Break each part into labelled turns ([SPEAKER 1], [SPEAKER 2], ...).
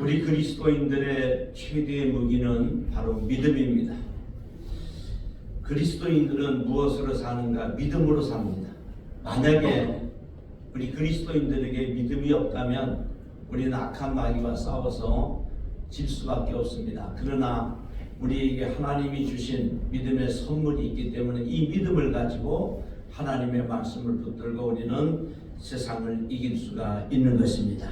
[SPEAKER 1] 우리 그리스도인들의 최대의 무기는 바로 믿음입니다. 그리스도인들은 무엇으로 사는가? 믿음으로 삽니다. 만약에 우리 그리스도인들에게 믿음이 없다면 우리는 악한 마귀와 싸워서 질 수밖에 없습니다. 그러나 우리에게 하나님이 주신 믿음의 선물이 있기 때문에 이 믿음을 가지고 하나님의 말씀을 붙들고 우리는 세상을 이길 수가 있는 것입니다.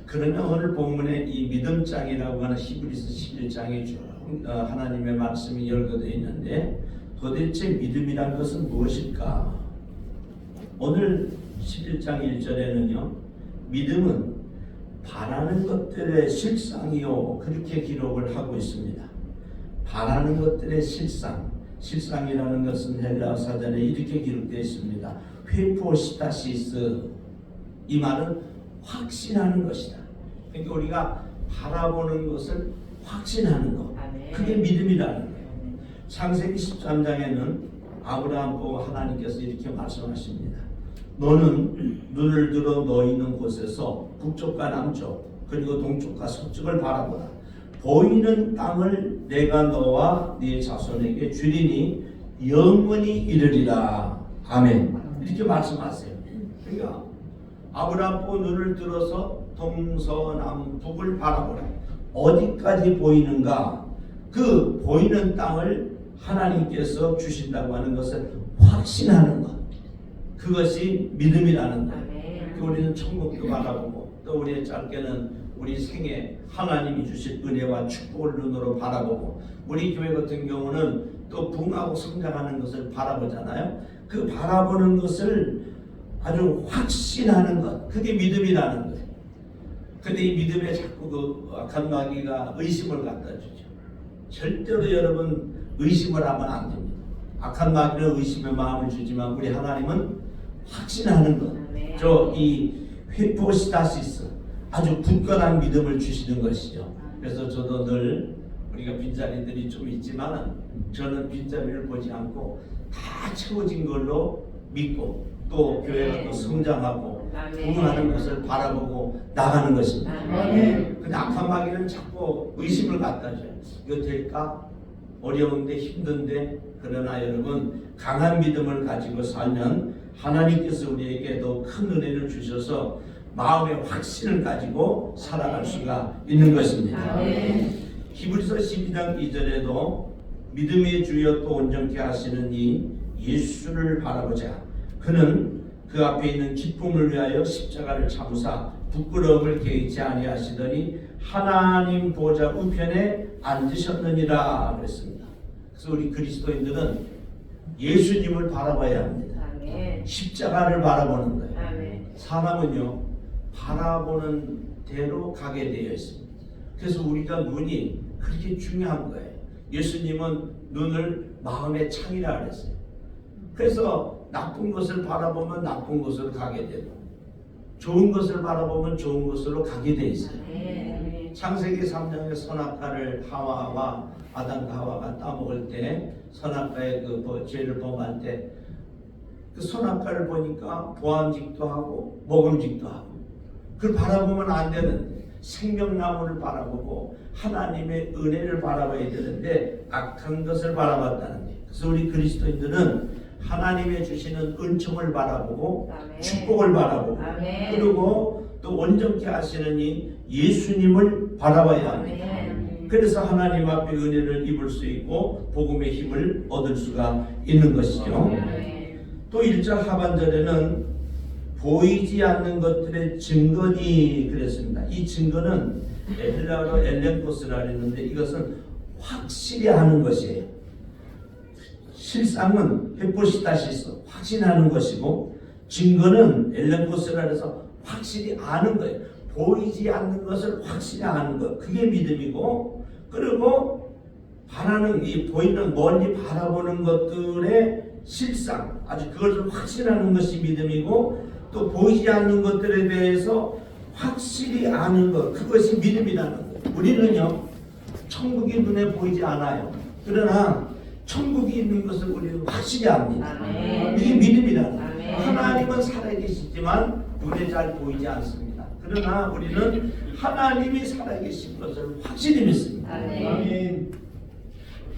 [SPEAKER 1] 그러면 오늘 본문에 이 믿음장이라고 하는 히브리서 11장에 쭉 하나님의 말씀이 열거되어 있는데 도대체 믿음이란 것은 무엇일까? 오늘 11장 1절에는요. 믿음은 바라는 것들의 실상이요. 그렇게 기록을 하고 있습니다. 바라는 것들의 실상. 실상이라는 것은 헬라 사전에 이렇게 기록되어 있습니다. 회포시타시스. 이 말은 확신하는 것이다. 그러니까 우리가 바라보는 것을 확신하는 것. 그게 믿음이라는 거예요. 창세기 13장에는 아브라함 보고 하나님께서 이렇게 말씀하십니다. 너는 눈을 들어 너 있는 곳에서 북쪽과 남쪽 그리고 동쪽과 서쪽을 바라보라. 보이는 땅을 내가 너와 네 자손에게 주리니 영원히 이르리라. 아멘. 이렇게 말씀하세요. 그러니까 아브라함 보고 눈을 들어서 동서남북을 바라보라. 어디까지 보이는가? 그 보이는 땅을 하나님께서 주신다고 하는 것을 확신하는 것. 그것이 믿음이라는 것. 우리는 천국도 바라보고 또 우리의 짧게는 우리 생에 하나님이 주신 은혜와 축복을 눈으로 바라보고 우리 교회 같은 경우는 또 부흥하고 성장하는 것을 바라보잖아요. 그 바라보는 것을 아주 확신하는 것. 그게 믿음이라는 거예요. 근데 이 믿음에 자꾸 그 악한 마귀가 의심을 갖다 주죠. 절대로 여러분 의심을 하면 안 됩니다. 악한 마귀는 의심의 마음을 주지만 우리 하나님은 확신하는 것. 저 이 회포시다시스 아주 굳건한 믿음을 주시는 것이죠. 그래서 저도 늘 우리가 빈자리들이 좀 있지만 저는 빈자리를 보지 않고 다 채워진 걸로 믿고 또 교회가 또 성장하고 부흥하는 것을 바라보고 나가는 것입니다. 근데 악한 마귀는 자꾸 의심을 갖다 줘요. 이거 될까? 어려운데 힘든데. 그러나 여러분 강한 믿음을 가지고 살면 하나님께서 우리에게도 큰 은혜를 주셔서 마음의 확신을 가지고 살아갈 수가 있는 것입니다. 히브리서 12장 2절에도 믿음의 주여 또 온전케 하시는 이 예수를 바라보자. 그는 그 앞에 있는 기쁨을 위하여 십자가를 참으사 부끄러움을 개의치 아니하시더니 하나님 보좌 우편에 앉으셨느니라 그랬습니다. 그래서 우리 그리스도인들은 예수님을 바라봐야 합니다. 십자가를 바라보는 거예요. 사람은요 바라보는 대로 가게 되어 있습니다. 그래서 우리가 눈이 그렇게 중요한 거예요. 예수님은 눈을 마음의 창이라 그랬어요. 그래서 나쁜 것을 바라보면 나쁜 것으로 가게 되고 좋은 것을 바라보면 좋은 것으로 가게 돼 있어요. 창세기 3장의 선악과를 하와와 아담과 하와가 따먹을 때 선악과의 그 죄를 범할 때 그 선악과를 보니까 보암직도 하고 먹음직도 하고 그걸 바라보면 안 되는데 생명나무를 바라보고 하나님의 은혜를 바라봐야 되는데 악한 것을 바라봤다는 거예요. 그래서 우리 그리스도인들은 하나님의 주시는 은총을 바라보고 축복을 바라보고 그리고 또 온전케 하시는 이 예수님을 바라봐야 합니다. 그래서 하나님 앞에 은혜를 입을 수 있고 복음의 힘을 얻을 수가 있는 것이죠. 또 1절 하반절에는 보이지 않는 것들의 증거니 그랬습니다. 이 증거는 헬라어로 엘렌코스라 했는데 이것은 확실히 하는 것이에요. 실상은 헤포시타시스 확신하는 것이고 증거는 엘렌코스라 해서 확실히 아는 거예요. 보이지 않는 것을 확실히 아는 것. 그게 믿음이고 그리고 바라는 이 보이는 멀리 바라보는 것들의 실상 아주 그것을 확신하는 것이 믿음이고 또 보이지 않는 것들에 대해서 확실히 아는 것 그것이 믿음이라는 거예요. 우리는요 천국이 눈에 보이지 않아요. 그러나 천국이 있는 것을 우리는 확실히 압니다. 이게 믿음이라는 거예요. 하나님은 살아계시지만 눈에 잘 보이지 않습니다. 그러나 우리는 하나님이 살아계신 것을 확실히 믿습니다.
[SPEAKER 2] 아멘.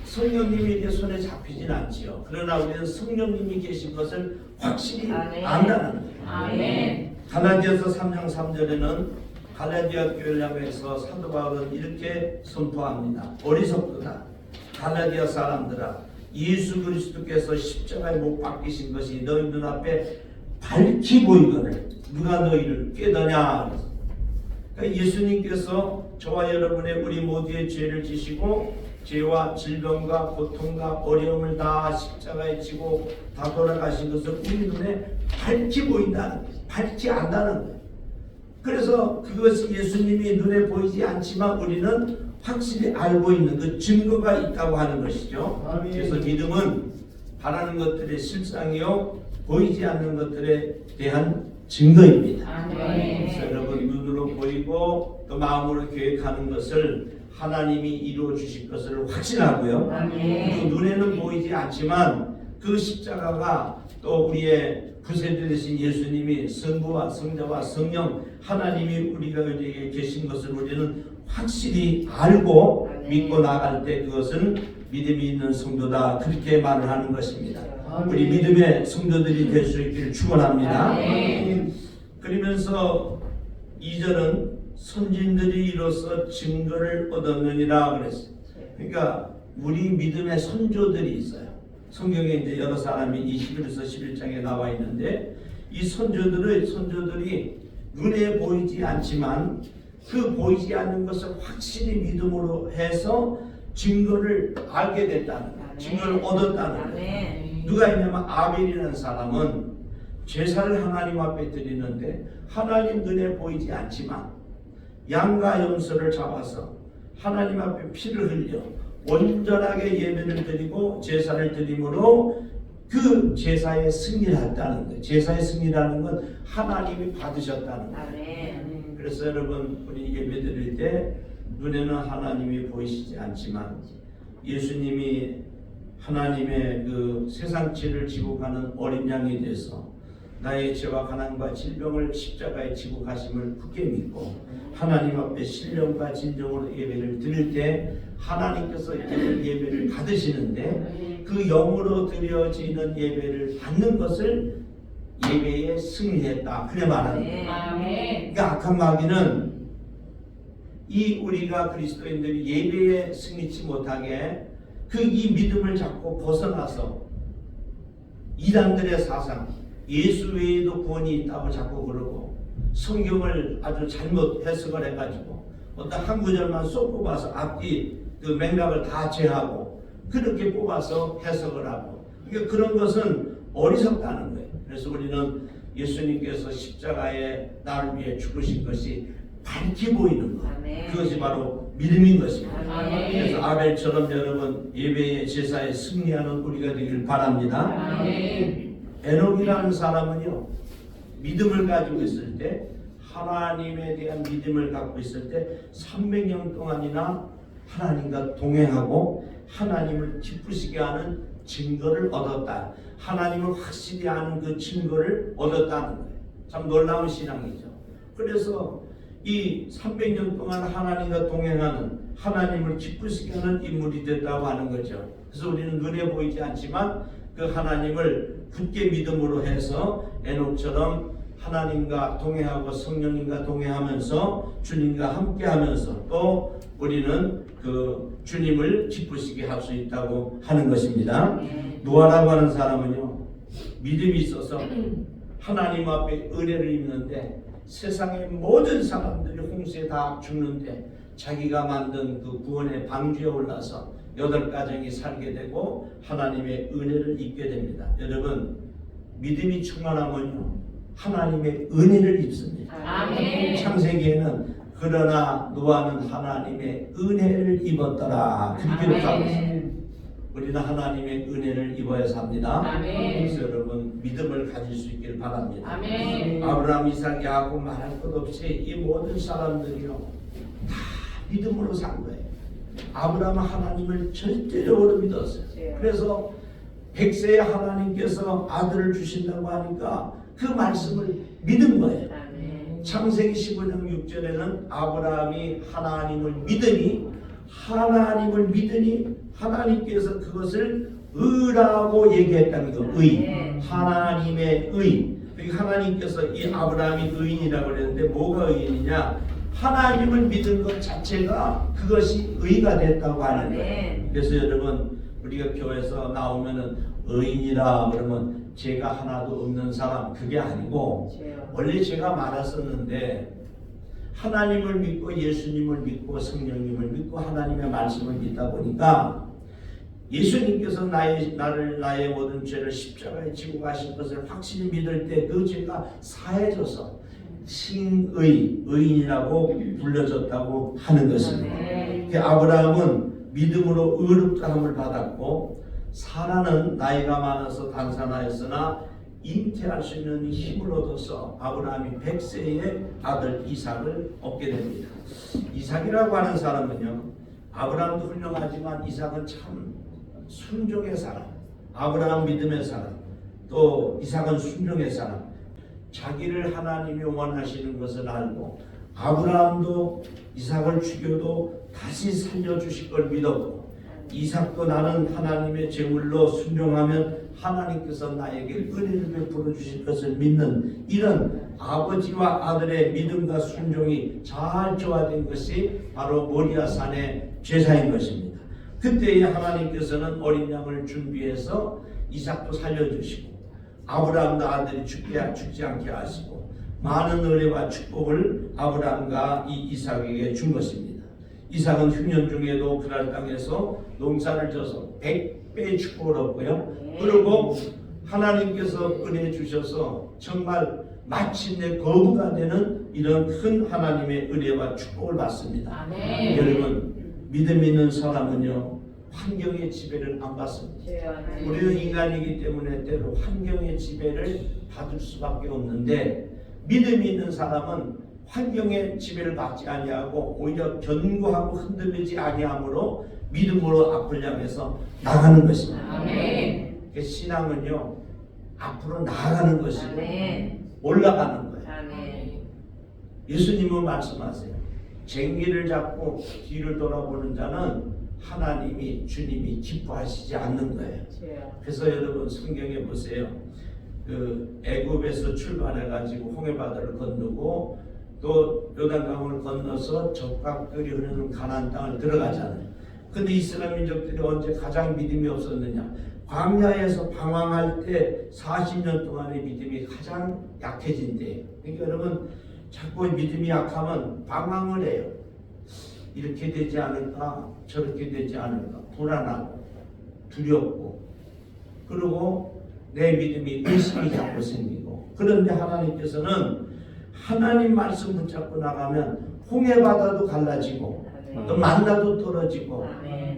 [SPEAKER 1] 성령님이 이제 손에 잡히진 않지요. 그러나 우리는 성령님이 계신 것을 확실히
[SPEAKER 3] 아멘.
[SPEAKER 1] 안다는 거예요.
[SPEAKER 3] 아멘.
[SPEAKER 1] 갈라디아서 3장 3절에는 갈라디아 교회를 향해서 사도 바울은 이렇게 선포합니다. 어리석도다. 갈라디아 사람들아, 예수 그리스도께서 십자가에 못 박히신 것이 너희 눈앞에 밝히 보이거늘 누가 너희를 깨더냐. 그러니까 예수님께서 저와 여러분의 우리 모두의 죄를 지시고 죄와 질병과 고통과 어려움을 다 십자가에 지고 다 돌아가신 것을 우리 눈에 밝히 보인다는 거예요. 밝히 안다는 거예요. 그래서 그것이 예수님이 눈에 보이지 않지만 우리는 확실히 알고 있는 그 증거가 있다고 하는 것이죠.
[SPEAKER 2] 아멘.
[SPEAKER 1] 그래서 믿음은 바라는 것들의 실상이요 보이지 않는 것들에 대한 증거입니다.
[SPEAKER 3] 아멘.
[SPEAKER 1] 그래서 여러분 눈으로 보이고 또 마음으로 계획하는 것을 하나님이 이루어 주실 것을 확신하고요.
[SPEAKER 3] 아멘.
[SPEAKER 1] 그 눈에는 보이지 않지만 그 십자가가 또 우리의 구세주 되신 예수님이 성부와 성자와 성령 하나님이 우리가 우리에게 계신 것을 우리는 확실히 알고
[SPEAKER 3] 아멘.
[SPEAKER 1] 믿고 나갈 때 그것은 믿음이 있는 성도다 그렇게 말을 하는 것입니다.
[SPEAKER 2] 아멘.
[SPEAKER 1] 우리 믿음의 성도들이 될 수 있기를 축원합니다.
[SPEAKER 3] 아멘.
[SPEAKER 1] 그러면서 2절은 선진들이 이로써 증거를 얻었느니라 그랬어요. 그러니까 우리 믿음의 선조들이 있어요. 성경에 이제 여러 사람이 이 히브리서 11장에 나와 있는데 이 선조들이 눈에 보이지 않지만 그 보이지 않는 것을 확실히 믿음으로 해서 증거를 알게 됐다는 거예요. 증거를 얻었다는 거예요.
[SPEAKER 3] 아멘.
[SPEAKER 1] 누가 있냐면 아벨이라는 사람은 제사를 하나님 앞에 드리는데 하나님 눈에 보이지 않지만 양과 염소를 잡아서 하나님 앞에 피를 흘려 온전하게 예배를 드리고 제사를 드림으로 그 제사의 승리를 했다는 거예요. 제사의 승리라는 건 하나님이 받으셨다는 거예요.
[SPEAKER 3] 아멘.
[SPEAKER 1] 그래서 여러분 우리 예배 드릴 때 눈에는 하나님이 보이시지 않지만 예수님이 하나님의 그 세상 죄를 지고 가는 어린 양이 돼서 나의 죄와 가난과 질병을 십자가에 지고 가심을 굳게 믿고 하나님 앞에 신령과 진정으로 예배를 드릴 때 하나님께서 예배를 받으시는데 그 영으로 드려지는 예배를 받는 것을 예배에 승리했다 그래 말하는 거예요.
[SPEAKER 3] 아멘.
[SPEAKER 1] 그러니까 악한 마귀는 이 우리가 그리스도인들이 예배에 승리치 못하게 그 이 믿음을 잡고 벗어나서 이단들의 사상 예수 외에도 구원이 있다고 자꾸 그러고 성경을 아주 잘못 해석을 해가지고 어떤 한 구절만 쏙 뽑아서 앞뒤 그 맥락을 다 제하고 그렇게 뽑아서 해석을 하고 그러니까 그런 것은 어리석다는 거예요. 그래서 우리는 예수님께서 십자가에 나를 위해 죽으신 것이 밝히 보이는 것
[SPEAKER 3] 아멘.
[SPEAKER 1] 그것이 바로 믿음인 것입니다.
[SPEAKER 3] 아멘.
[SPEAKER 1] 그래서 아벨처럼 여러분 예배의 제사에 승리하는 우리가 되길 바랍니다.
[SPEAKER 3] 아멘.
[SPEAKER 1] 에녹이라는 사람은요 믿음을 가지고 있을 때 하나님에 대한 믿음을 갖고 있을 때 300년 동안이나 하나님과 동행하고 하나님을 기쁘시게 하는 증거를 얻었다. 하나님을 확실히 아는 그 증거를 얻었다는 거예요. 참 놀라운 신앙이죠. 그래서 이 300년 동안 하나님과 동행하는 하나님을 기쁘시게 하는 인물이 됐다고 하는 거죠. 그래서 우리는 눈에 보이지 않지만 그 하나님을 굳게 믿음으로 해서 에녹처럼 하나님과 동행하고 성령님과 동행하면서 주님과 함께하면서 또 우리는 그 주님을 기쁘시게 할 수 있다고 하는 것입니다. 노아라고 하는 사람은요 믿음이 있어서 하나님 앞에 은혜를 입는데 세상의 모든 사람들이 홍수에 다 죽는데 자기가 만든 그 구원의 방주에 올라서 8가정이 살게 되고 하나님의 은혜를 입게 됩니다. 여러분 믿음이 충만하면요 하나님의 은혜를 입습니다.
[SPEAKER 3] 아멘.
[SPEAKER 1] 창세기에는 그러나 노아는 하나님의 은혜를 입었더라 그렇게 기록하고 있습니다. 우리는 하나님의 은혜를 입어야 삽니다.
[SPEAKER 3] 아멘.
[SPEAKER 1] 그래서 여러분 믿음을 가질 수 있기를 바랍니다.
[SPEAKER 3] 아멘.
[SPEAKER 1] 아브라함, 이삭, 야곱 말할 것 없이 이 모든 사람들이요 다 믿음으로 산 거예요. 아브라함은 하나님을 절대적으로 믿었어요. 그래서 100세에 하나님께서 아들을 주신다고 하니까 그 말씀을 믿은 거예요. 창세기 15장 6절에는 아브라함이 하나님을 믿으니 하나님께서 그것을 의라고 얘기했다는 거. 의. 하나님의 의. 하나님께서 이 아브라함이 의인이라고 그랬는데 뭐가 의인이냐? 하나님을 믿은 것 자체가 그것이 의가 됐다고 하는데, 그래서 여러분 우리가 교회에서 나오면은 의인이라 그러면 죄가 하나도 없는 사람, 그게 아니고 원래 제가 말했었는데 하나님을 믿고 예수님을 믿고 성령님을 믿고 하나님의 말씀을 믿다 보니까 예수님께서 나의 모든 죄를 십자가에 지고 가신 것을 확실히 믿을 때 그 죄가 사해져서 의인이라고 불려졌다고 하는 것입니다. 아브라함은 믿음으로 의롭다함을 받았고, 사라는 나이가 많아서 단산하였으나 잉태할 수 있는 힘을 얻어서 아브라함이 100세의 아들 이삭을 얻게 됩니다. 이삭이라고 하는 사람은요, 아브라함도 훌륭하지만 이삭은 참 순종의 사람, 아브라함 믿음의 사람, 또 이삭은 순종의 사람, 자기를 하나님이 원하시는 것을 알고 아브라함도 이삭을 죽여도 다시 살려주실 걸 믿었고, 이삭도 나는 하나님의 제물로 순종하면 하나님께서 나에게 은혜를 베풀어 주실 것을 믿는 이런 아버지와 아들의 믿음과 순종이 잘 조화된 것이 바로 모리아산의 제사인 것입니다. 그때에 하나님께서는 어린 양을 준비해서 이삭도 살려주시고 아브라함도 아들이 죽지 않게 하시고 많은 은혜와 축복을 아브라함과 이 이삭에게 준 것입니다. 이삭은 흉년 중에도 그랄 땅에서 농사를 져서 100배의 축복을 얻고요. 그리고 하나님께서 은혜 주셔서 정말 마침내 거부가 되는 이런 큰 하나님의 은혜와 축복을 받습니다. 여러분, 믿음 있는 사람은요, 환경의 지배를 안 받습니다. 우리는 인간이기 때문에 때로 환경의 지배를 받을 수밖에 없는데, 믿음이 있는 사람은 환경의 지배를 받지 아니하고 오히려 견고하고 흔들리지 아니함으로 믿음으로 앞을 향해서 나가는 것입니다. 신앙은요, 앞으로 나아가는 것이고 올라가는 거예요. 예수님은 말씀하세요. 쟁기를 잡고 뒤를 돌아보는 자는 주님이 기뻐하시지 않는 거예요. 그래서 여러분 성경에 보세요. 그 애굽에서 출발해 가지고 홍해바다를 건너고 또 요단강을 건너서 적각들이 흐르는 가나안 땅을 들어가잖아요. 근데 이스라엘 민족들이 언제 가장 믿음이 없었느냐? 광야에서 방황할 때 40년 동안의 믿음이 가장 약해진 때예요. 그러니까 여러분 자꾸 믿음이 약하면 방황을 해요. 이렇게 되지 않을까? 저렇게 되지 않을까? 불안하고 두렵고, 그리고 내 믿음이 의심이 자꾸 생기고. 그런데 하나님께서는 하나님 말씀 붙잡고 나가면 홍해바다도 갈라지고 또 만나도 떨어지고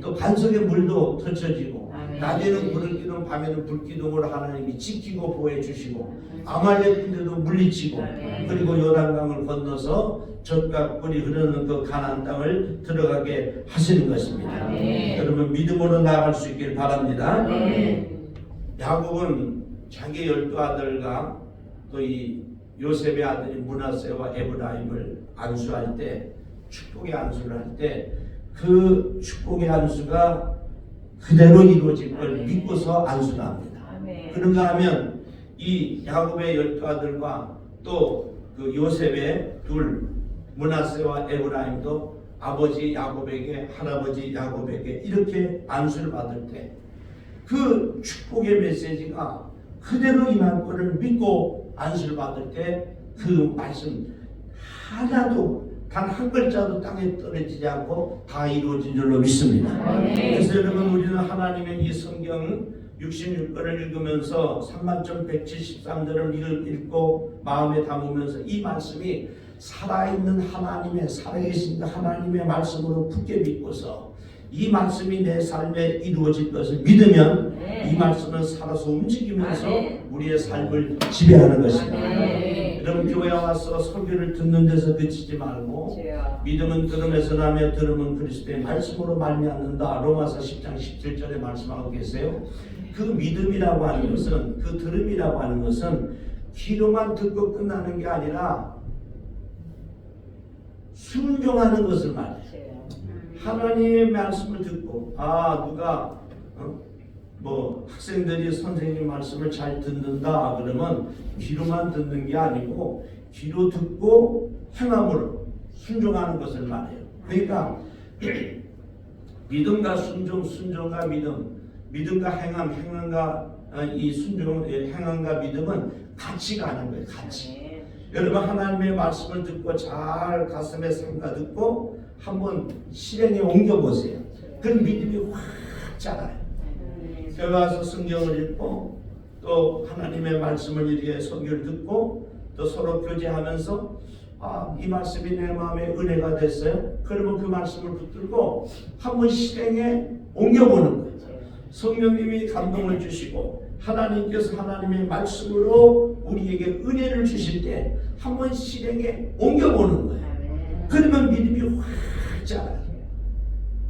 [SPEAKER 1] 또 반석의 물도 덮쳐지고 낮에는 불을 기둥 밤에는 불기둥으로 하나님이 지키고 보호해 주시고 아말렉군대도 물리치고 그리고 요단강을 건너서 젖과 꿀이 흐르는 그 가나안 땅을 들어가게 하시는 것입니다. 여러분 믿음으로 나아갈 수 있길 바랍니다. 야곱은 자기 12아들과 또 이 요셉의 아들인 므낫세와 에브라임을 안수할 때, 축복의 안수를 할 때 그 축복의 안수가 그대로 이루어질 걸 믿고서 안수를 합니다. 그런가 하면 이 야곱의 12아들과 또 그 요셉의 둘 므낫세와 에브라임도 아버지 야곱에게 할아버지 야곱에게 이렇게 안수를 받을 때 그 축복의 메시지가 그대로 임할 것을 믿고 안수를 받을 때 그 말씀 하나도 단 한 글자도 땅에 떨어지지 않고 다 이루어진 줄로 믿습니다. 그래서 여러분 우리는 하나님의 이 성경 66권을 읽으면서 3173절을 읽고 마음에 담으면서 이 말씀이 살아있는 하나님의 살아계신 하나님의 말씀으로 굳게 믿고서 이 말씀이 내 삶에 이루어질 것을 믿으면 이 말씀은 살아서 움직이면서 우리의 삶을 지배하는 것입니다. 여러분 교회에 와서 설교를 듣는 데서 그치지 말고 믿음은 들음에서 나며 들음은 그리스도의 말씀으로 말미암는다. 로마서 10장 17절에 말씀하고 계세요. 그 믿음이라고 하는 것은, 그 들음이라고 하는 것은 귀로만 듣고 끝나는 게 아니라 순종하는 것을 말해요. 하나님의 말씀을 듣고 누가 뭐 학생들이 선생님 말씀을 잘 듣는다 그러면 귀로만 듣는 게 아니고 귀로 듣고 행함으로 순종하는 것을 말해요. 그러니까 믿음과 순종, 순종과 믿음, 믿음과 행함, 행함과 이 순종, 행함과 믿음은 같이 가는 거예요. 같이. 여러분 하나님의 말씀을 듣고 잘 가슴에 삼가 듣고 한번 실행에 옮겨 보세요. 그럼 믿음이 확 자라요. 제가 와서 성경을 읽고 또 하나님의 말씀을 이렇게 설교를 듣고 또 서로 교제하면서 이 말씀이 내 마음에 은혜가 됐어요. 그러면 그 말씀을 붙들고 한번 실행에 옮겨보는 거예요. 성령님이 감동을 주시고 하나님께서 하나님의 말씀으로 우리에게 은혜를 주실 때 한번 실행에 옮겨보는 거예요. 그러면 믿음이 확 자라요.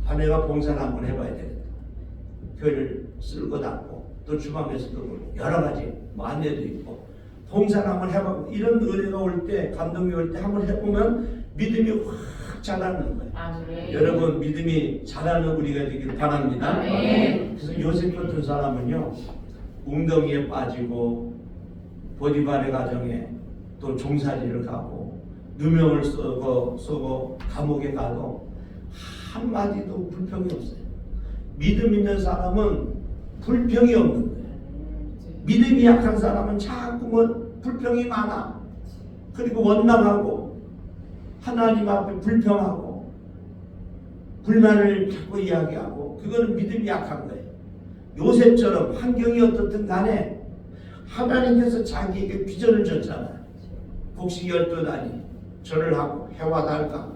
[SPEAKER 1] 아내가 봉사를 한번 해봐야 되겠다. 교회를 쓸고 닦고 또 주방에서도 여러 가지 안내도 있고 봉사를 한번 해보고 이런 은혜가 올 때 감동이 올 때 한번 해보면 믿음이 확 자라는 거예요. 여러분 믿음이 자라는 우리가 되길 바랍니다. 그래서 요셉 같은 사람은요 웅덩이에 빠지고 보디발의 가정에 또 종살이를 가고 누명을 쓰고 감옥에 가도 한마디도 불평이 없어요. 믿음 있는 사람은 불평이 없는 거예요. 믿음이 약한 사람은 자꾸 불평이 많아. 그리고 원망하고 하나님 앞에 불평하고 불만을 자꾸 이야기하고 그거는 믿음이 약한 거예요. 요셉처럼 환경이 어떻든 간에 하나님께서 자기에게 비전을 줬잖아요. 곡식 12단이 절을 하고 해와 달과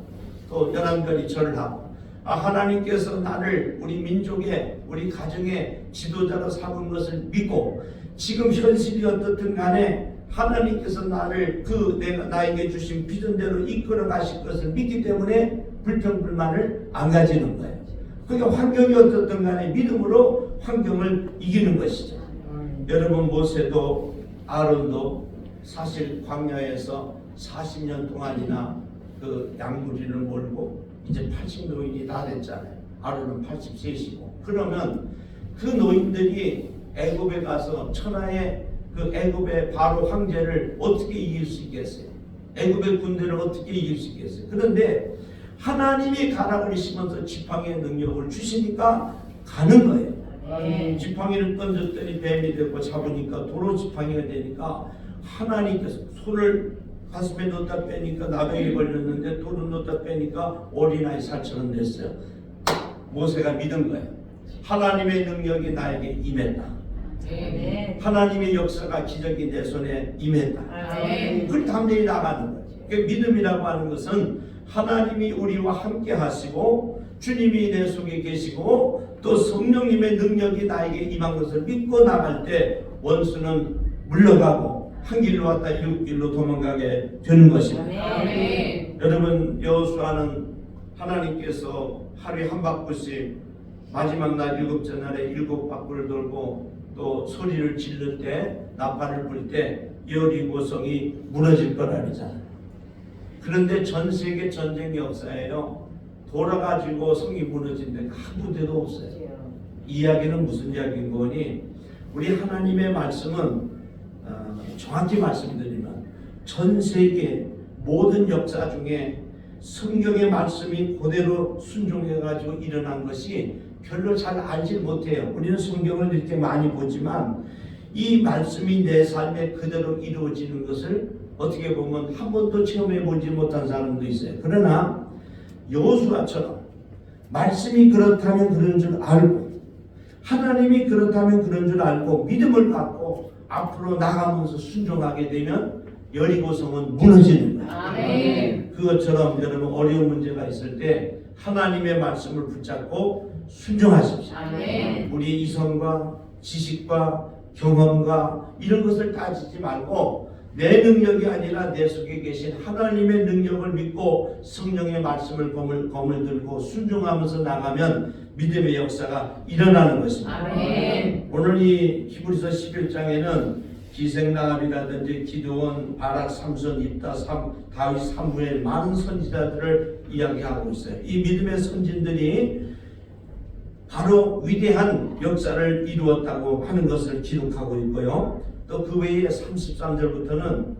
[SPEAKER 1] 또 11별이 절을 하고 하나님께서 나를 우리 민족의 우리 가정의 지도자로 삼은 것을 믿고 지금 현실이 어떻든 간에 하나님께서 나를 내가 나에게 주신 비전대로 이끌어 가실 것을 믿기 때문에 불평불만을 안 가지는 거예요. 그러니까 환경이 어떻든 간에 믿음으로 환경을 이기는 것이죠. 여러분 모세도 아론도 사실 광야에서 40년 동안이나 그 양무리를 몰고 이제 80노인이 다 됐잖아요. 아론은 83이고 그러면 그 노인들이 애굽에 가서 천하의 그 애굽의 바로 황제를 어떻게 이길 수 있겠어요? 애굽의 군대를 어떻게 이길 수 있겠어요? 그런데 하나님이 가라 그러시면서 지팡이의 능력을 주시니까 가는 거예요. 지팡이를 던졌더니 뱀이 되고 잡으니까 도로 지팡이가 되니까 하나님께서 손을 가슴에 넣다 빼니까 나병이 걸렸는데 돌을 넣다 빼니까 어린아이 살처럼 됐어요. 모세가 믿은 거예요. 하나님의 능력이 나에게 임했다. 하나님의 역사가 기적이 내 손에 임했다. 그걸 담대히 나가는 거예요. 그러니까 믿음이라고 하는 것은 하나님이 우리와 함께 하시고 주님이 내 속에 계시고 또 성령님의 능력이 나에게 임한 것을 믿고 나갈 때 원수는 물러가고 한 길로 왔다 일곱 길로 도망가게 되는 것입니다. 여러분 여호수아는 하나님께서 하루에 한 바퀴씩 마지막 날 일곱째 날에 일곱 바퀴를 돌고 또 소리를 지를 때 나팔을 불 때 여리고성이 무너질 거라 그러잖아요. 그런데 전 세계 전쟁 역사에요 돌아가지고 성이 무너진 데가 한 군데도 없어요. 이 이야기는 무슨 이야기인 거니 우리 하나님의 말씀은 정확히 말씀드리면 전 세계 모든 역사 중에 성경의 말씀이 그대로 순종해가지고 일어난 것이 별로 잘 알지 못해요. 우리는 성경을 이렇게 많이 보지만 이 말씀이 내 삶에 그대로 이루어지는 것을 어떻게 보면 한 번도 체험해 보지 못한 사람도 있어요. 그러나 여호수아처럼 말씀이 그렇다면 그런 줄 알고 하나님이 그렇다면 그런 줄 알고 믿음을 갖고 앞으로 나가면서 순종하게 되면 여리고성은 무너지는 거예요.
[SPEAKER 3] 아멘.
[SPEAKER 1] 그것처럼 여러분 어려운 문제가 있을 때 하나님의 말씀을 붙잡고 순종하십시오.
[SPEAKER 3] 아멘.
[SPEAKER 1] 우리 이성과 지식과 경험과 이런 것을 따지지 말고 내 능력이 아니라 내 속에 계신 하나님의 능력을 믿고 성령의 말씀을 검을 들고 순종하면서 나가면 믿음의 역사가 일어나는 것입니다.
[SPEAKER 3] 아멘.
[SPEAKER 1] 오늘 이 히브리서 11장에는 기생라합이라든지 기드온, 바락, 삼손, 입다, 다윗, 사무엘 많은 선지자들을 이야기하고 있어요. 이 믿음의 선진들이 바로 위대한 역사를 이루었다고 하는 것을 기록하고 있고요. 또 그 외에 33절부터는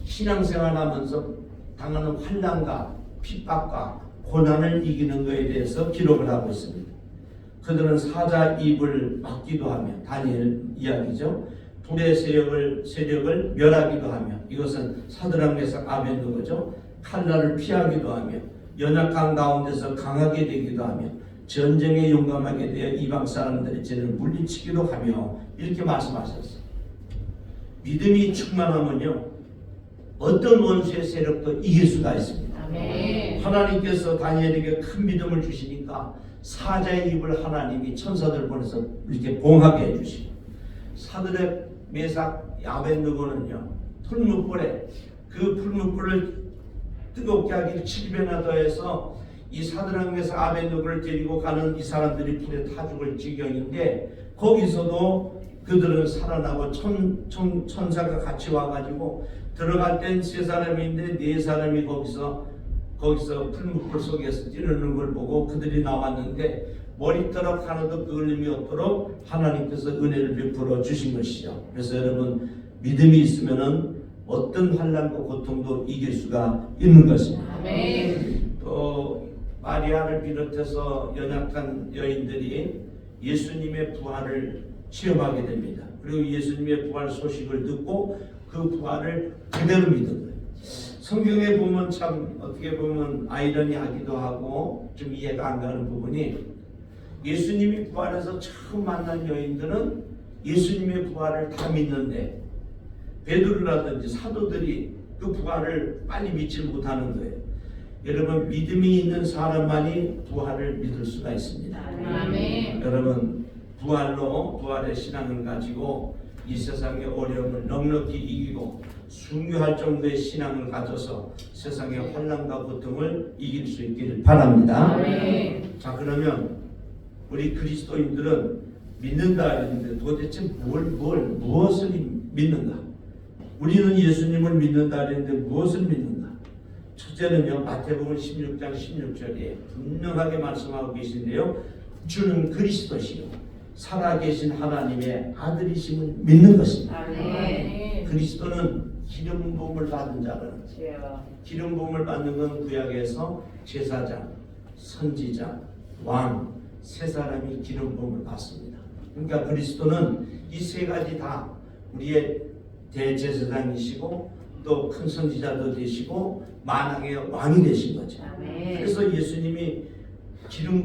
[SPEAKER 1] 신앙생활하면서 당하는 환난과 핍박과 고난을 이기는 것에 대해서 기록을 하고 있습니다. 그들은 사자 입을 막기도 하며, 다니엘 이야기죠. 불의 세력을 멸하기도 하며, 이것은 사드락 메삭 아벤느고죠. 칼날을 피하기도 하며, 연약한 가운데서 강하게 되기도 하며, 전쟁에 용감하게 되어 이방 사람들의 죄를 물리치기도 하며, 이렇게 말씀하셨어요. 믿음이 충만하면요, 어떤 원수의 세력도 이길 수가 있습니다.
[SPEAKER 3] 아멘.
[SPEAKER 1] 하나님께서 다니엘에게 큰 믿음을 주시니까 사자의 입을 하나님이 천사들 보내서 이렇게 봉하게 해주시고, 사드락 메삭 아벤느고는요, 풀무불에 그 풀무불을 뜨겁게 하기를 7배나 더해서 이 사드락 메삭 아벤느고를 데리고 가는 이 사람들이 불에 타 죽을 지경인데, 거기서도 그들은 살아나고 천사가 같이 와가지고 들어갈 땐 3사람인데 4사람이 거기서 풀무불 속에서 찌르는 걸 보고 그들이 나왔는데, 머리카락 하나도 그을림이 없도록 하나님께서 은혜를 베풀어 주신 것이죠. 그래서 여러분, 믿음이 있으면은 어떤 환난과 고통도 이길 수가 있는 것입니다.
[SPEAKER 3] 아멘.
[SPEAKER 1] 또 마리아를 비롯해서 연약한 여인들이 예수님의 부활을 체험하게 됩니다. 그리고 예수님의 부활 소식을 듣고 그 부활을 그대로 믿은 거예요. 성경에 보면 참 어떻게 보면 아이러니하기도 하고 좀 이해가 안 가는 부분이, 예수님이 부활해서 처음 만난 여인들은 예수님의 부활을 다 믿는데 베드로라든지 사도들이 그 부활을 빨리 믿지 못하는 거예요. 여러분, 믿음이 있는 사람만이 부활을 믿을 수가 있습니다.
[SPEAKER 3] 아멘.
[SPEAKER 1] 여러분, 부활의 신앙을 가지고 이 세상의 어려움을 넉넉히 이기고 순교할 정도의 신앙을 가져서 세상의 환난과 고통을 이길 수 있기를 바랍니다.
[SPEAKER 3] 아멘.
[SPEAKER 1] 자, 그러면 우리 그리스도인들은 믿는다 했는데 도대체 무엇을 믿는가? 우리는 예수님을 믿는다 했는데 무엇을 믿는가? 첫째는요, 마태복음 16장 16절에 분명하게 말씀하고 계신데요, 주는 그리스도시요 살아계신 하나님의 아들이심을 믿는 것입니다.
[SPEAKER 3] 아멘.
[SPEAKER 1] 그리스도는 기름 부음을 받은 자는, 기름 부음을 받는 건 구약에서 제사장, 선지자, 왕, 세 사람이 기름 부음을 받습니다. 그러니까 그리스도는 이 세 가지 다 우리의 대제사장이시고 또 큰 선지자도 되시고 만왕의 왕이 되신 거죠.
[SPEAKER 3] 아멘.
[SPEAKER 1] 그래서 예수님이 기름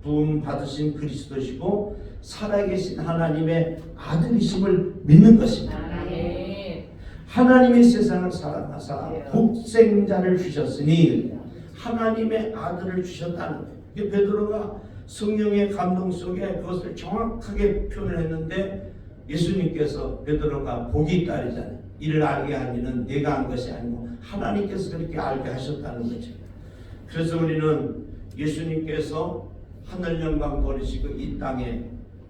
[SPEAKER 1] 부음 받으신 그리스도시고 살아계신 하나님의 아들이심을 믿는 것입니다.
[SPEAKER 3] 아멘.
[SPEAKER 1] 하나님의 세상을 사랑하사 독생자를 주셨으니 하나님의 아들을 주셨다는 거예요. 베드로가 성령의 감동 속에 그것을 정확하게 표현을 했는데, 예수님께서 베드로가 복이 있다 그러잖아요. 이를 알게 한 이는 내가 한 것이 아니고 하나님께서 그렇게 알게 하셨다는 거죠. 그래서 우리는 예수님께서 하늘 영광 버리시고 이 땅에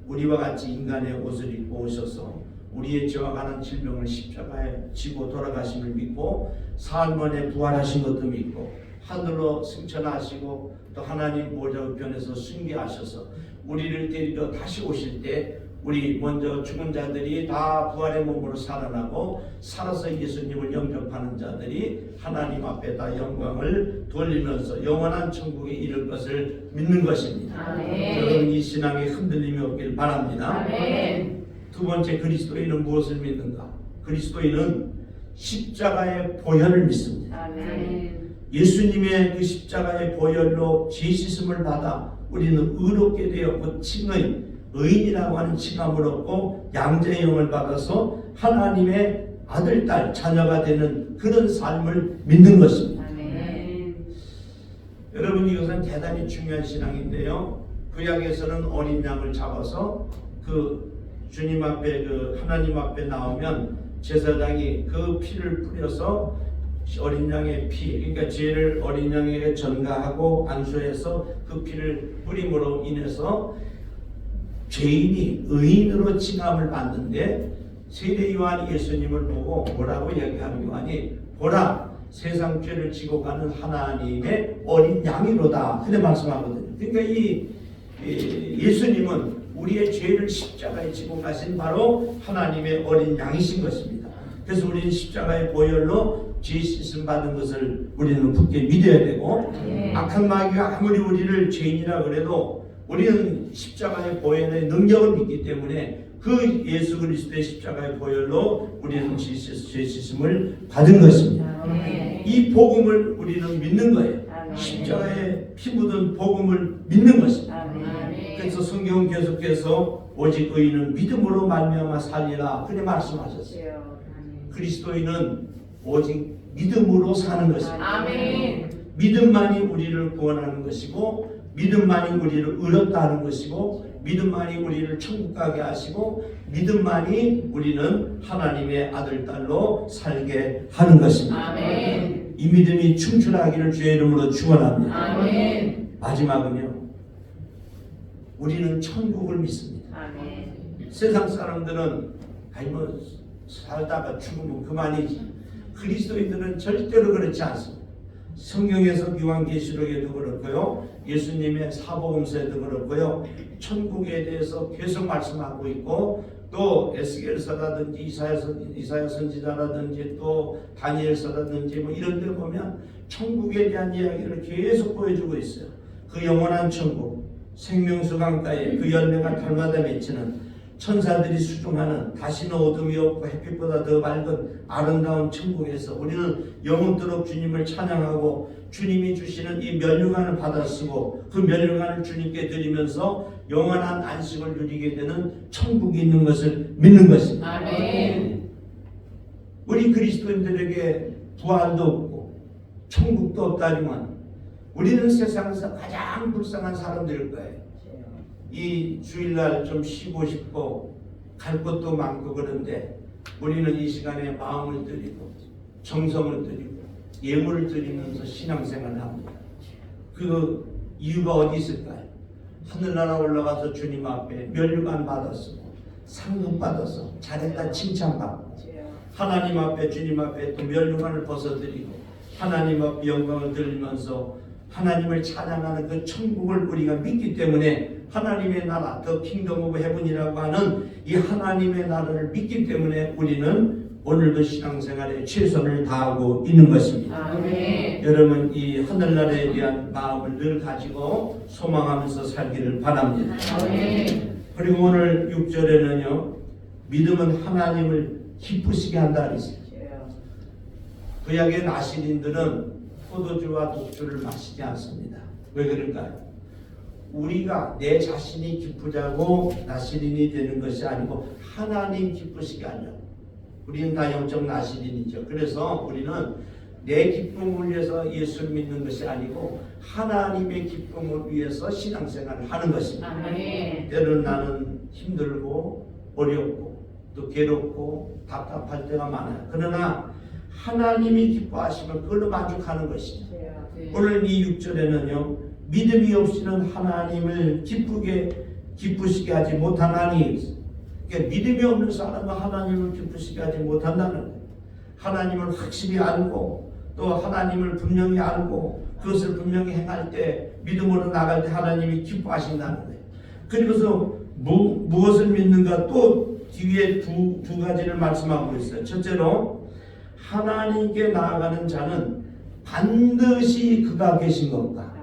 [SPEAKER 1] 우리와 같이 인간의 옷을 입고 오셔서 우리의 죄와 관한 질병을 십자가에 지고 돌아가심을 믿고 사흘 만에 부활하신 것도 믿고 하늘로 승천하시고 또 하나님 보좌 우편에서 승계하셔서 우리를 데리러 다시 오실 때 우리 먼저 죽은 자들이 다 부활의 몸으로 살아나고 살아서 예수님을 영접하는 자들이 하나님 앞에 다 영광을 돌리면서 영원한 천국에 이를 것을 믿는 것입니다.
[SPEAKER 3] 아멘.
[SPEAKER 1] 여러분, 이 신앙에 흔들림이 없길 바랍니다.
[SPEAKER 3] 아멘.
[SPEAKER 1] 두 번째, 그리스도인은 무엇을 믿는가? 그리스도인은 십자가의 보혈을 믿습니다.
[SPEAKER 3] 아멘.
[SPEAKER 1] 예수님의 그 십자가의 보혈로 죄 씻음을 받아 우리는 의롭게 되어 그 칭의 의인이라고 하는 칭함을 얻고 양자의 영을 받아서 하나님의 아들, 딸, 자녀가 되는 그런 삶을 믿는 것입니다.
[SPEAKER 3] 아멘.
[SPEAKER 1] 여러분, 이것은 대단히 중요한 신앙인데요, 구약에서는 어린 양을 잡아서 그 주님 앞에 그 하나님 앞에 나오면 제사장이 그 피를 뿌려서 어린 양의 피, 그러니까 죄를 어린 양에게 전가하고 안수해서 그 피를 뿌림으로 인해서 죄인이 의인으로 칭함을 받는데 세례 요한이 예수님을 보고 뭐라고 얘기하는 요한이 보라 세상 죄를 지고 가는 하나님의 어린 양이로다 그렇게 말씀하거든요. 그러니까 이 예수님은 우리의 죄를 십자가에 지고 가신 바로 하나님의 어린 양이신 것입니다. 그래서 우리는 십자가의 보혈로 죄 씻음 받은 것을 우리는 굳게 믿어야 되고 악한 마귀가 아무리 우리를 죄인이라 그래도 우리는 십자가의 보혈의 능력을 믿기 때문에 그 예수 그리스도의 십자가의 보혈로 우리는 죄 씻음을 받은 것입니다. 이 복음을 우리는 믿는 거예요. 십자가에 피 묻은 복음을 믿는 것입니다. 그래서 성경은 계속해서 오직 의인은 믿음으로 말미암아 살리라 그렇게 말씀하셨어요. 그리스도인은 오직 믿음으로 사는 것입니다. 믿음만이 우리를 구원하는 것이고 믿음만이 우리를 의롭다 하는 것이고 믿음만이 우리를 천국 가게 하시고 믿음만이 우리는 하나님의 아들 딸로 살게 하는 것입니다. 이 믿음이 충천하기를 주의 이름으로 축원합니다. 마지막은요. 우리는 천국을 믿습니다. 세상 사람들은 아니 뭐 살다가 죽으면 그만이지. 그리스도인들은 절대로 그렇지 않습니다. 성경에서 요한계시록에도 그렇고요. 예수님의 사복음서에도 그렇고요. 천국에 대해서 계속 말씀하고 있고 또 에스겔서라든지 이사야 선지자라든지 또 다니엘서라든지 뭐 이런 데 보면 천국에 대한 이야기를 계속 보여주고 있어요. 그 영원한 천국, 생명수 강가에 그 열매가 달마다 맺히는 천사들이 수종하는 다시는 어둠이 없고 햇빛보다 더 밝은 아름다운 천국에서 우리는 영원토록 주님을 찬양하고 주님이 주시는 이 면류관을 받아 쓰고 그 면류관을 주님께 드리면서 영원한 안식을 누리게 되는 천국이 있는 것을 믿는 것입니다. 우리 그리스도인들에게 부활도 없고 천국도 없다니만 우리는 세상에서 가장 불쌍한 사람들일 거예요. 이 주일날 좀 쉬고 싶고 갈 곳도 많고 그런데 우리는 이 시간에 마음을 드리고 정성을 드리고 예물을 드리면서 신앙생활을 합니다. 그 이유가 어디 있을까요? 하늘나라 올라가서 주님 앞에 면류관 받았어, 상금 받아서 잘했다 칭찬받고 하나님 앞에 주님 앞에 또 면류관을 벗어드리고 하나님 앞에 영광을 드리면서 하나님을 찬양하는 그 천국을 우리가 믿기 때문에 하나님의 나라, 더 킹덤 오브 헤븐이라고 하는 이 하나님의 나라를 믿기 때문에 우리는 오늘도 신앙생활에 최선을 다하고 있는 것입니다. 여러분 이 하늘나라에 대한 마음을 늘 가지고 소망하면서 살기를 바랍니다. 그리고 오늘 6절에는요. 믿음은 하나님을 기쁘시게 한다 그랬어요. 구약의 나시린들은 포도주와 독주를 마시지 않습니다. 왜 그럴까요? 우리가 내 자신이 기쁘자고 나시린이 되는 것이 아니고 하나님 기쁘시게 하려고. 우리는 다 영적 나시린이죠. 그래서 우리는 내 기쁨을 위해서 예수를 믿는 것이 아니고 하나님의 기쁨을 위해서 신앙생활을 하는 것입니다. 때로는 나는 힘들고 어렵고 또 괴롭고 답답할 때가 많아요. 그러나 하나님이 기뻐하시면 그걸로 만족하는 것이죠. 오늘 이 6절에는요. 믿음이 없이는 하나님을 기쁘시게 하지 못하나니 그러니까 믿음이 없는 사람은 하나님을 기쁘시게 하지 못한다는 거예요. 하나님을 확실히 알고 또 하나님을 분명히 알고 그것을 분명히 행할 때 믿음으로 나갈 때 하나님이 기뻐하신다는 거예요. 그리고서 무엇을 믿는가 또 뒤에 두 가지를 말씀하고 있어요. 첫째로 하나님께 나아가는 자는 반드시 그가 계신 것과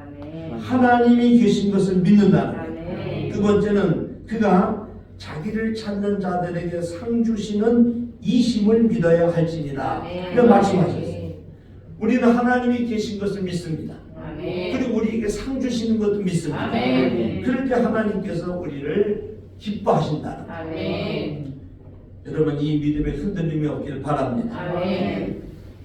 [SPEAKER 1] 하나님이 계신 것을 믿는다는 거예요. 두 번째는 그가 자기를 찾는 자들에게 상 주시는 이심을 믿어야 할지니라 이런 말씀하셨어요. 우리는 하나님이 계신 것을 믿습니다. 그리고 우리에게 상 주시는 것도 믿습니다. 그럴 때 하나님께서 우리를 기뻐하신다는 거예요. 여러분 이 믿음에 흔들림이 없기를 바랍니다.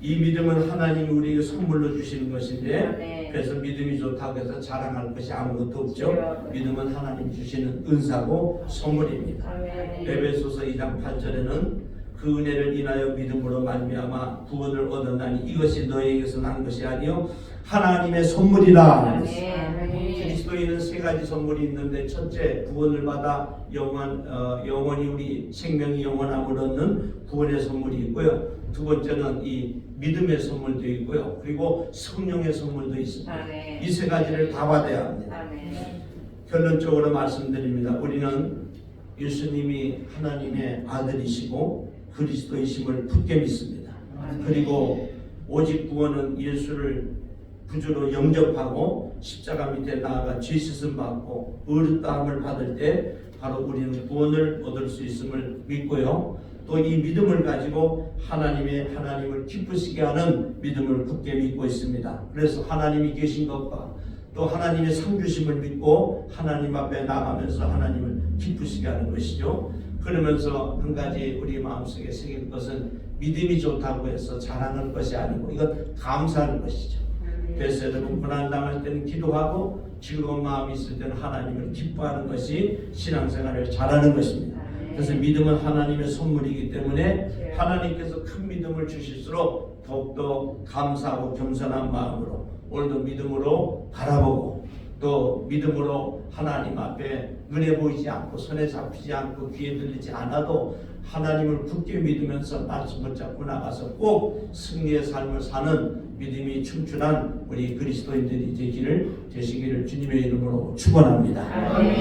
[SPEAKER 1] 이 믿음은 하나님이 우리에게 선물로 주시는 것인데 그래서 믿음이 좋다고 해서 자랑할 것이 아무것도 없죠. 믿음은 하나님 주시는 은사고 선물입니다. 에베소서 2장 8절에는 그 은혜를 인하여 믿음으로 말미암아 구원을 얻었나니 이것이 너희에게서 난 것이 아니요 하나님의 선물이라. 그리스도의 그리스도인은 세 가지 선물이 있는데, 첫째, 구원을 받아 영원히 우리 생명이 영원함을 얻는 구원의 선물이 있고요. 두 번째는 이 믿음의 선물도 있고요. 그리고 성령의 선물도 있습니다.
[SPEAKER 3] 아멘.
[SPEAKER 1] 이 세 가지를 다 받아야 합니다.
[SPEAKER 3] 아멘.
[SPEAKER 1] 결론적으로 말씀드립니다. 우리는 예수님이 하나님의 아들이시고 그리스도이심을 굳게 믿습니다. 그리고 오직 구원은 예수를 구주로 영접하고 십자가 밑에 나아가 죄 씻음 받고 의롭다함을 받을 때 바로 우리는 구원을 얻을 수 있음을 믿고요. 또 이 믿음을 가지고 하나님을 기쁘시게 하는 믿음을 굳게 믿고 있습니다. 그래서 하나님이 계신 것과 또 하나님의 상주심을 믿고 하나님 앞에 나가면서 하나님을 기쁘시게 하는 것이죠. 그러면서 한 가지 우리 마음속에 새길 것은 믿음이 좋다고 해서 자랑하는 것이 아니고 이건 감사하는 것이죠. 그래서 여러분 고난당할 때는 기도하고 즐거운 마음이 있을 때는 하나님을 기뻐하는 것이 신앙생활을 잘하는 것입니다. 그래서 믿음은 하나님의 선물이기 때문에 하나님께서 큰 믿음을 주실수록 더욱더 감사하고 겸손한 마음으로 오늘도 믿음으로 바라보고 또 믿음으로 하나님 앞에 눈에 보이지 않고 손에 잡히지 않고 귀에 들리지 않아도 하나님을 굳게 믿으면서 말씀 붙잡고 나가서 꼭 승리의 삶을 사는 믿음이 충천한 우리 그리스도인들이 되시기를 주님의 이름으로 축원합니다.